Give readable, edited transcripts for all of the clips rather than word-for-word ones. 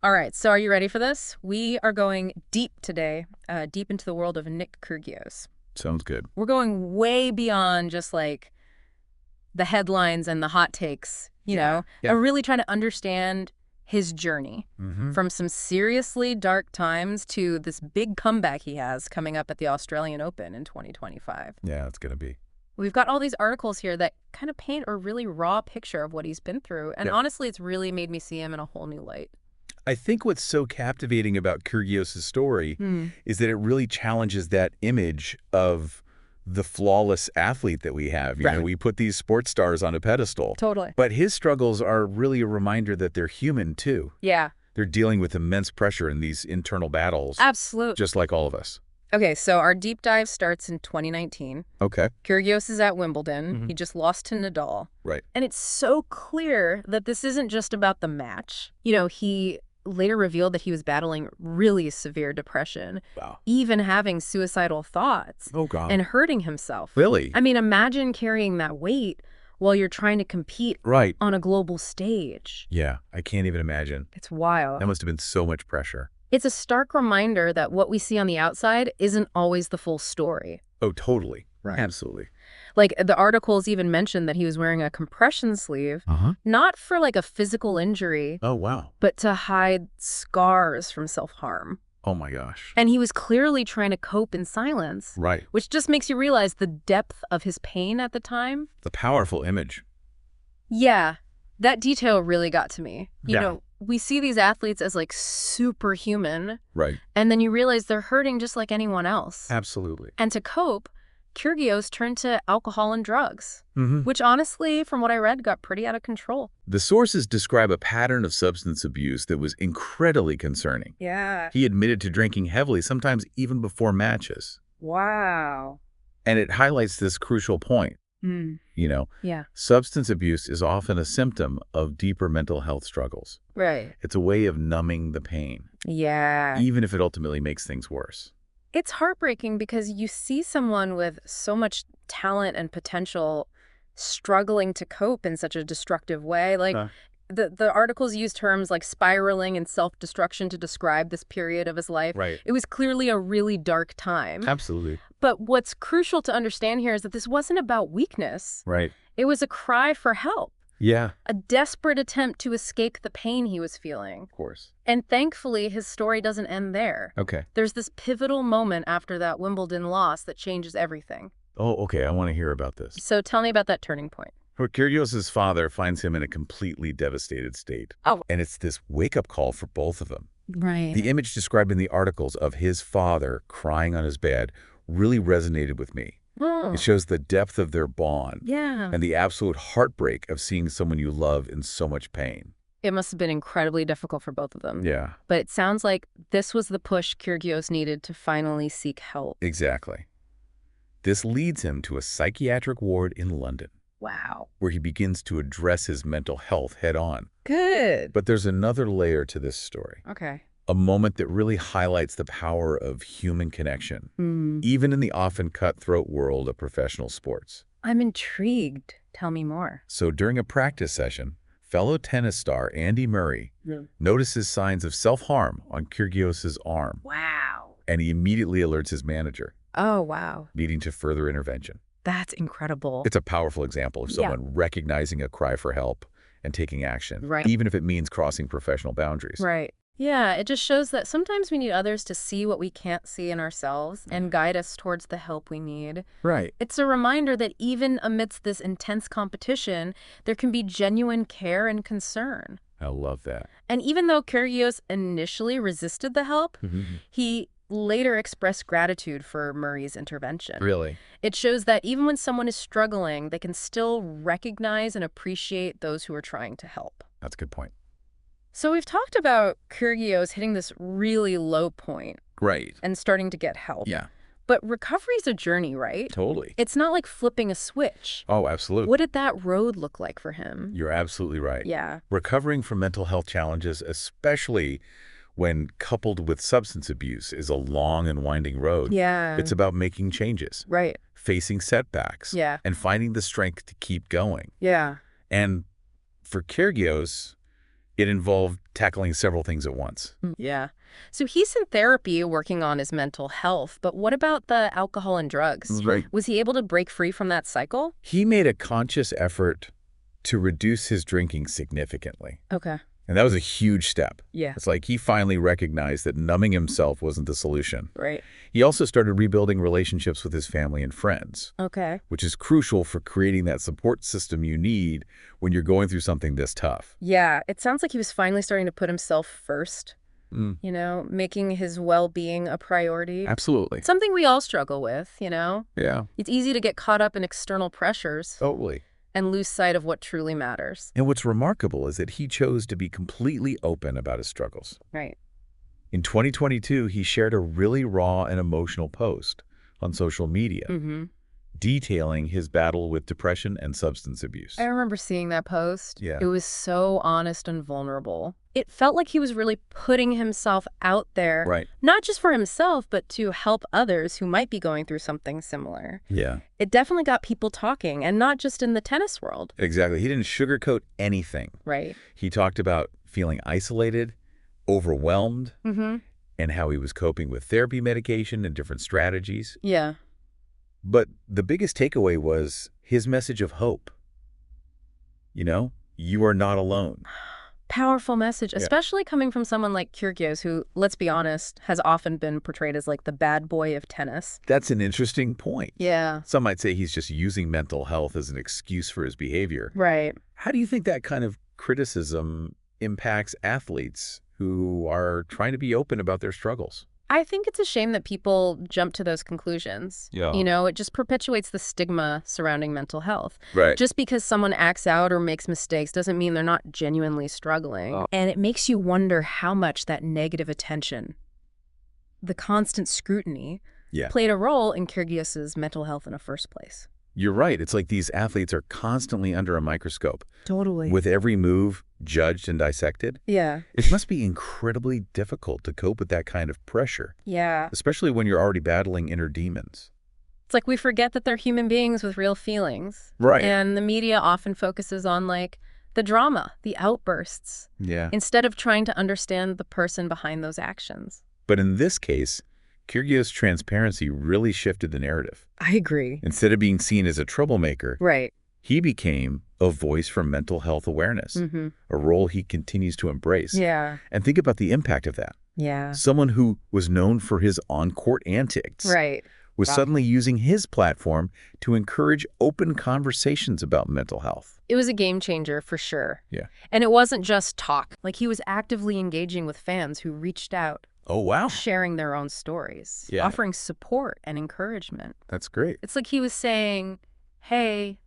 All right, so are you ready for this? We are going deep today, deep into the world of Nick Kyrgios. Sounds good. We're going way beyond just like the headlines and the hot takes, Yeah. and really trying to understand his journey Mm-hmm. from some seriously dark times to this big comeback he has coming up at the Australian Open in 2025. Yeah, it's going to be. We've got all these articles here that kind of paint a really raw picture of what he's been through, and Yeah. honestly, it's really made me see him in a whole new light. I think what's so captivating about Kyrgios' story Hmm. is that it really challenges that image of the flawless athlete that we have. You know, Right. we put these sports stars on a pedestal. Totally. But his struggles are really a reminder that they're human, too. Yeah, They're dealing with immense pressure in these internal battles, absolutely. just like all of us. Okay, so our deep dive starts in 2019. Okay. Kyrgios is at Wimbledon. Mhm. He just lost to Nadal. Right. And it's so clear that this isn't just about the match. He later revealed that he was battling really severe depression, Wow. even having suicidal thoughts Oh, God. and hurting himself. Really? I mean, imagine carrying that weight while you're trying to compete Right. on a global stage. Yeah, I can't even imagine. It's wild. That must have been so much pressure. It's a stark reminder that what we see on the outside isn't always the full story. Oh, totally. Right. Absolutely. Like, the articles even mentioned that he was wearing a compression sleeve, Uh-huh. not for like a physical injury, Oh, wow. but to hide scars from self-harm. Oh, my gosh. And he was clearly trying to cope in silence, Right. which just makes you realize the depth of his pain at the time. The powerful image. Yeah, that detail really got to me. Yeah. We see these athletes as like superhuman, Right. and then you realize they're hurting just like anyone else. Absolutely. And to cope, Kyrgios turned to alcohol and drugs, Mm-hmm. which honestly, from what I read, got pretty out of control. The sources describe a pattern of substance abuse that was incredibly concerning. Yeah. He admitted to drinking heavily, sometimes even before matches. Wow. And it highlights this crucial point. Yeah. Substance abuse is often a symptom of deeper mental health struggles. Right. It's a way of numbing the pain, Yeah. even if it ultimately makes things worse. It's heartbreaking because you see someone with so much talent and potential struggling to cope in such a destructive way. Like, Huh. the articles use terms like spiraling and self-destruction to describe this period of his life. Right. It was clearly a really dark time. Absolutely. But what's crucial to understand here is that this wasn't about weakness. Right. It was a cry for help, Yeah, a desperate attempt to escape the pain he was feeling. of course. And thankfully, his story doesn't end there. Okay. There's this pivotal moment after that Wimbledon loss that changes everything. Oh, okay. I want to hear about this. So tell me about that turning point. Kyrgios' father finds him in a completely devastated state. Oh. And it's this wake-up call for both of them. Right. The image described in the articles of his father crying on his bed really resonated with me. It shows the depth of their bond Yeah. and the absolute heartbreak of seeing someone you love in so much pain. It must have been incredibly difficult for both of them. Yeah, But it sounds like this was the push Kyrgios needed to finally seek help. exactly. This leads him to a psychiatric ward in London, Wow. where he begins to address his mental health head-on. Good. But there's another layer to this story. Okay. A moment that really highlights the power of human connection, even in the often cutthroat world of professional sports. I'm intrigued. Tell me more. So during a practice session, fellow tennis star Andy Murray notices signs of self-harm on Kyrgios' arm, Wow. and he immediately alerts his manager, Oh, wow. leading to further intervention. That's incredible. It's a powerful example of Yeah. someone recognizing a cry for help and taking action, Right. even if it means crossing professional boundaries. Right. Yeah, it just shows that sometimes we need others to see what we can't see in ourselves and guide us towards the help we need. Right. It's a reminder that even amidst this intense competition, there can be genuine care and concern. I love that. And even though Kyrgios initially resisted the help, he later expressed gratitude for Murray's intervention. Really? It shows that even when someone is struggling, they can still recognize and appreciate those who are trying to help. That's a good point. So we've talked about Kyrgios hitting this really low point Right. and starting to get help. Yeah, But recovery's a journey, right? totally. It's not like flipping a switch. Oh, absolutely. What did that road look like for him? You're absolutely right. Yeah. Recovering from mental health challenges, especially when coupled with substance abuse, is a long and winding road. Yeah. It's about making changes, Right. facing setbacks, Yeah. and finding the strength to keep going. Yeah. And for Kyrgios, It involved tackling several things at once. Yeah. So he's in therapy working on his mental health, but what about the alcohol and drugs? Right. Was he able to break free from that cycle? He made a conscious effort to reduce his drinking significantly. Okay. And that was a huge step. Yeah. It's like he finally recognized that numbing himself wasn't the solution. Right. He also started rebuilding relationships with his family and friends, Okay. which is crucial for creating that support system you need when you're going through something this tough. Yeah, it sounds like he was finally starting to put himself first, Mm, making his well-being a priority. absolutely. Something we all struggle with, Yeah, It's easy to get caught up in external pressures totally. and lose sight of what truly matters. And what's remarkable is that he chose to be completely open about his struggles. Right. In 2022, he shared a really raw and emotional post on social media, Mm-hmm. detailing his battle with depression and substance abuse. I remember seeing that post. Yeah. It was so honest and vulnerable. It felt like he was really putting himself out there, Right. not just for himself, but to help others who might be going through something similar. Yeah, It definitely got people talking, and not just in the tennis world. exactly. He didn't sugarcoat anything. Right. He talked about feeling isolated, overwhelmed, Mm-hmm. and how he was coping with therapy medication and different strategies. Yeah. But the biggest takeaway was his message of hope. You are not alone. Powerful message, Yeah. especially coming from someone like Kyrgios, who, let's be honest, has often been portrayed as like the bad boy of tennis. That's an interesting point. Yeah. Some might say he's just using mental health as an excuse for his behavior. Right. How do you think that kind of criticism impacts athletes who are trying to be open about their struggles? I think it's a shame that people jump to those conclusions. Yeah. It just perpetuates the stigma surrounding mental health. Right. Just because someone acts out or makes mistakes doesn't mean they're not genuinely struggling. Oh. And it makes you wonder how much that negative attention, the constant scrutiny, Yeah. played a role in Kyrgios's mental health in the first place. You're right. It's like these athletes are constantly under a microscope, Totally. with every move judged and dissected. Yeah. It must be incredibly difficult to cope with that kind of pressure, Yeah. especially when you're already battling inner demons. It's like we forget that they're human beings with real feelings. Right. And the media often focuses on the drama, the outbursts, Yeah. instead of trying to understand the person behind those actions. But in this case, Kyrgios' transparency really shifted the narrative. I agree. Instead of being seen as a troublemaker, Right. he became a voice for mental health awareness, Mm-hmm. a role he continues to embrace. Yeah. And think about the impact of that. Yeah. Someone who was known for his on-court antics Right. was Wow. suddenly using his platform to encourage open conversations about mental health. It was a game changer for sure. Yeah. And it wasn't just talk. He was actively engaging with fans who reached out, Oh, wow. sharing their own stories, Yeah. offering support and encouragement. That's great. It's like he was saying, hey,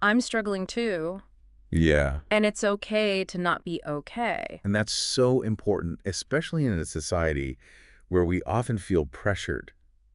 I'm struggling too, Yeah. and it's okay to not be okay. And that's so important, especially in a society where we often feel pressured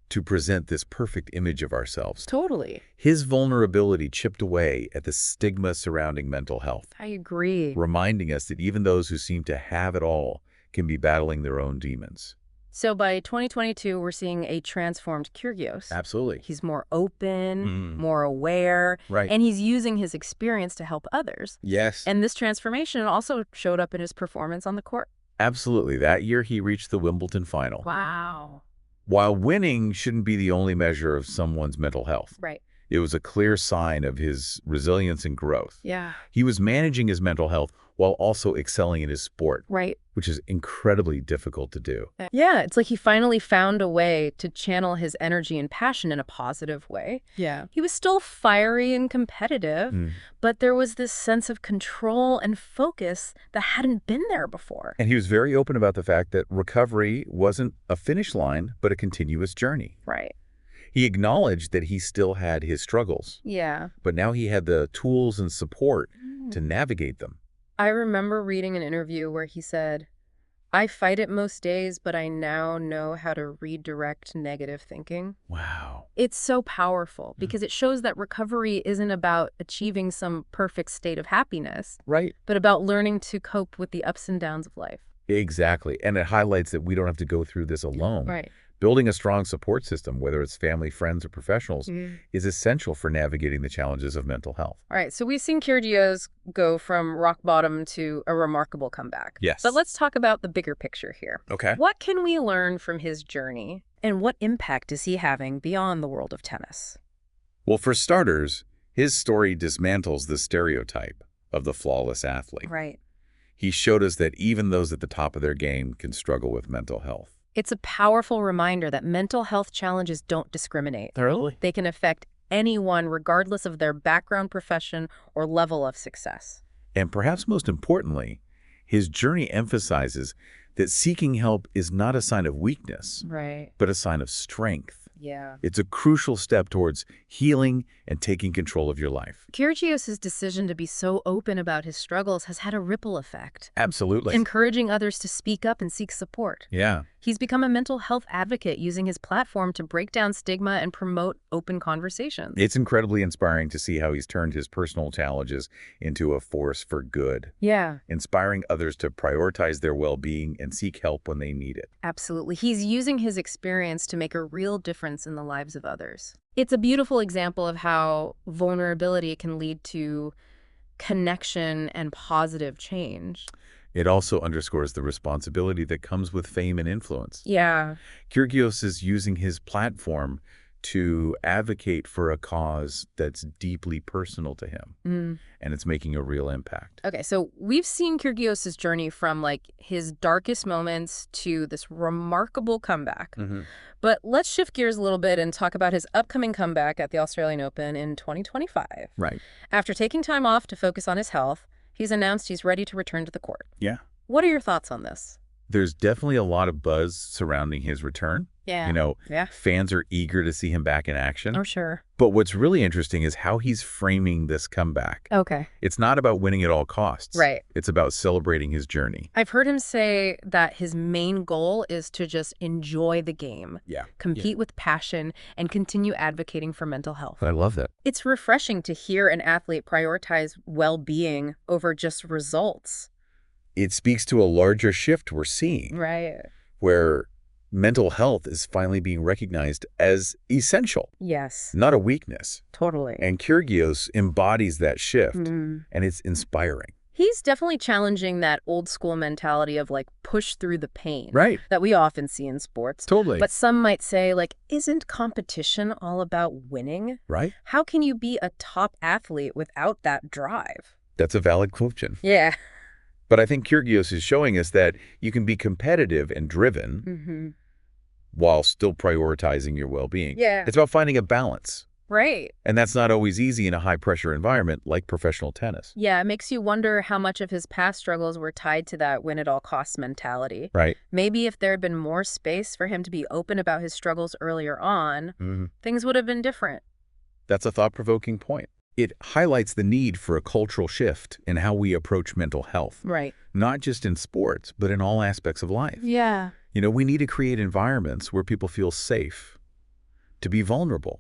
to present this perfect image of ourselves. Totally. His vulnerability chipped away at the stigma surrounding mental health, I agree. reminding us that even those who seem to have it all can be battling their own demons. So by 2022, we're seeing a transformed Kyrgios. Absolutely. He's more open, Mm. more aware, Right. and he's using his experience to help others. Yes. And this transformation also showed up in his performance on the court. Absolutely. That year he reached the Wimbledon final. Wow. While winning shouldn't be the only measure of someone's mental health, Right. it was a clear sign of his resilience and growth. Yeah. He was managing his mental health while also excelling in his sport, Right. which is incredibly difficult to do. Yeah, it's like he finally found a way to channel his energy and passion in a positive way. Yeah. He was still fiery and competitive, Mm. but there was this sense of control and focus that hadn't been there before. And he was very open about the fact that recovery wasn't a finish line, but a continuous journey. Right. He acknowledged that he still had his struggles, Yeah. but now he had the tools and support to navigate them. I remember reading an interview where he said, I fight it most days, but I now know how to redirect negative thinking. Wow. It's so powerful because it shows that recovery isn't about achieving some perfect state of happiness, Right. but about learning to cope with the ups and downs of life. Exactly. And it highlights that we don't have to go through this alone. Right. Building a strong support system, whether it's family, friends, or professionals, Mm. is essential for navigating the challenges of mental health. All right, so we've seen Kyrgios go from rock bottom to a remarkable comeback. Yes. But let's talk about the bigger picture here. Okay. What can we learn from his journey, and what impact is he having beyond the world of tennis? Well, for starters, his story dismantles the stereotype of the flawless athlete. Right. He showed us that even those at the top of their game can struggle with mental health. It's a powerful reminder that mental health challenges don't discriminate. Totally. They can affect anyone regardless of their background, profession, or level of success. And perhaps most importantly, his journey emphasizes that seeking help is not a sign of weakness, Right. but a sign of strength. Yeah. It's a crucial step towards healing and taking control of your life. Kyrgios' decision to be so open about his struggles has had a ripple effect, Absolutely. encouraging others to speak up and seek support. Yeah. He's become a mental health advocate using his platform to break down stigma and promote open conversations. It's incredibly inspiring to see how he's turned his personal challenges into a force for good, Yeah, inspiring others to prioritize their well-being and seek help when they need it. absolutely. He's using his experience to make a real difference in the lives of others. It's a beautiful example of how vulnerability can lead to connection and positive change. It also underscores the responsibility that comes with fame and influence. Yeah. Kyrgios is using his platform to advocate for a cause that's deeply personal to him, and it's making a real impact. Okay, so we've seen Kyrgios' journey from like his darkest moments to this remarkable comeback. But let's shift gears a little bit and talk about his upcoming comeback at the Australian Open in 2025. Right. After taking time off to focus on his health, he's announced he's ready to return to the court. Yeah. What are your thoughts on this? There's definitely a lot of buzz surrounding his return. Yeah. You know, Yeah. fans are eager to see him back in action. Oh, sure. But what's really interesting is how he's framing this comeback. Okay. It's not about winning at all costs. Right. It's about celebrating his journey. I've heard him say that his main goal is to just enjoy the game, Yeah. compete with passion, and continue advocating for mental health. I love that. It's refreshing to hear an athlete prioritize well-being over just results. It speaks to a larger shift we're seeing, Right. where mental health is finally being recognized as essential, Yes. not a weakness. Totally. And Kyrgios embodies that shift, Mm. and it's inspiring. He's definitely challenging that old school mentality of like push through the pain Right. that we often see in sports. Totally. But some might say like, isn't competition all about winning? Right? How can you be a top athlete without that drive? That's a valid question. Yeah. But I think Kyrgios is showing us that you can be competitive and driven while still prioritizing your well-being. Yeah. It's about finding a balance. Right. And that's not always easy in a high-pressure environment like professional tennis. Yeah, it makes you wonder how much of his past struggles were tied to that win-at-all-costs mentality. Right. Maybe if there had been more space for him to be open about his struggles earlier on, things would have been different. That's a thought-provoking point. It highlights the need for a cultural shift in how we approach mental health, Right. not just in sports, but in all aspects of life. Yeah. You know, we need to create environments where people feel safe to be vulnerable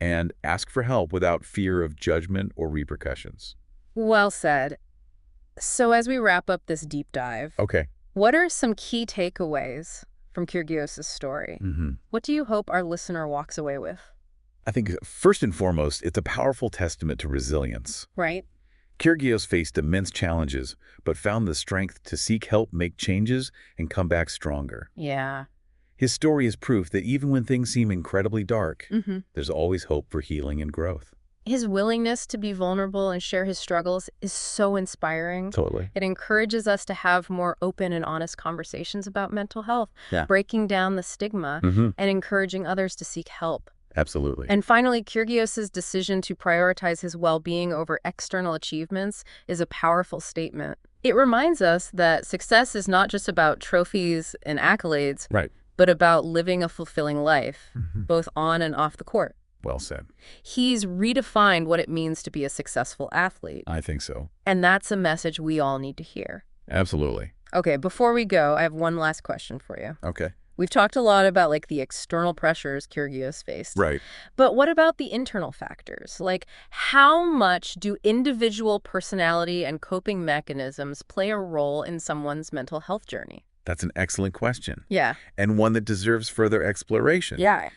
and ask for help without fear of judgment or repercussions. Well said. So as we wrap up this deep dive, Okay. what are some key takeaways from Kyrgios' story? What do you hope our listener walks away with? I think first and foremost, it's a powerful testament to resilience. Right. Kyrgios faced immense challenges, but found the strength to seek help, make changes, and come back stronger. Yeah. His story is proof that even when things seem incredibly dark, there's always hope for healing and growth. His willingness to be vulnerable and share his struggles is so inspiring. Totally. It encourages us to have more open and honest conversations about mental health, Yeah. breaking down the stigma, and encouraging others to seek help. Absolutely. And finally, Kyrgios' decision to prioritize his well-being over external achievements is a powerful statement. It reminds us that success is not just about trophies and accolades, Right. but about living a fulfilling life, both on and off the court. Well said. He's redefined what it means to be a successful athlete, I think so. and that's a message we all need to hear. Absolutely. Okay, before we go, I have one last question for you. Okay. We've talked a lot about like the external pressures Kyrgios faced. Right. But what about the internal factors? Like, how much do individual personality and coping mechanisms play a role in someone's mental health journey? That's an excellent question. Yeah. And one that deserves further exploration. Yeah.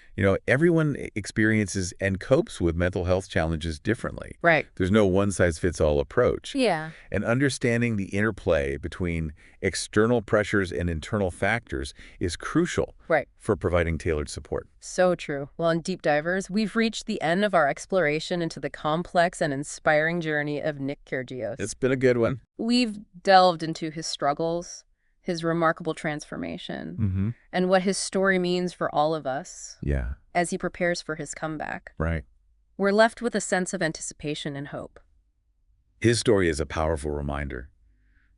Everyone experiences and copes with mental health challenges differently. Right. There's no one-size-fits-all approach. Yeah. And understanding the interplay between external pressures and internal factors is crucial for providing tailored support. So true. Well, in Deep Divers, we've reached the end of our exploration into the complex and inspiring journey of Nick Kyrgios. It's been a good one. We've delved into his struggles, his remarkable transformation, and what his story means for all of us as he prepares for his comeback. Right. We're left with a sense of anticipation and hope. His story is a powerful reminder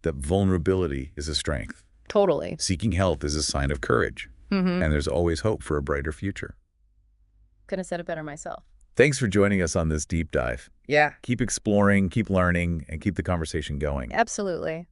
that vulnerability is a strength. Totally. Seeking help is a sign of courage. And there's always hope for a brighter future. Couldn't have said it better myself. Thanks for joining us on this deep dive. Yeah. Keep exploring, keep learning, and keep the conversation going. Absolutely.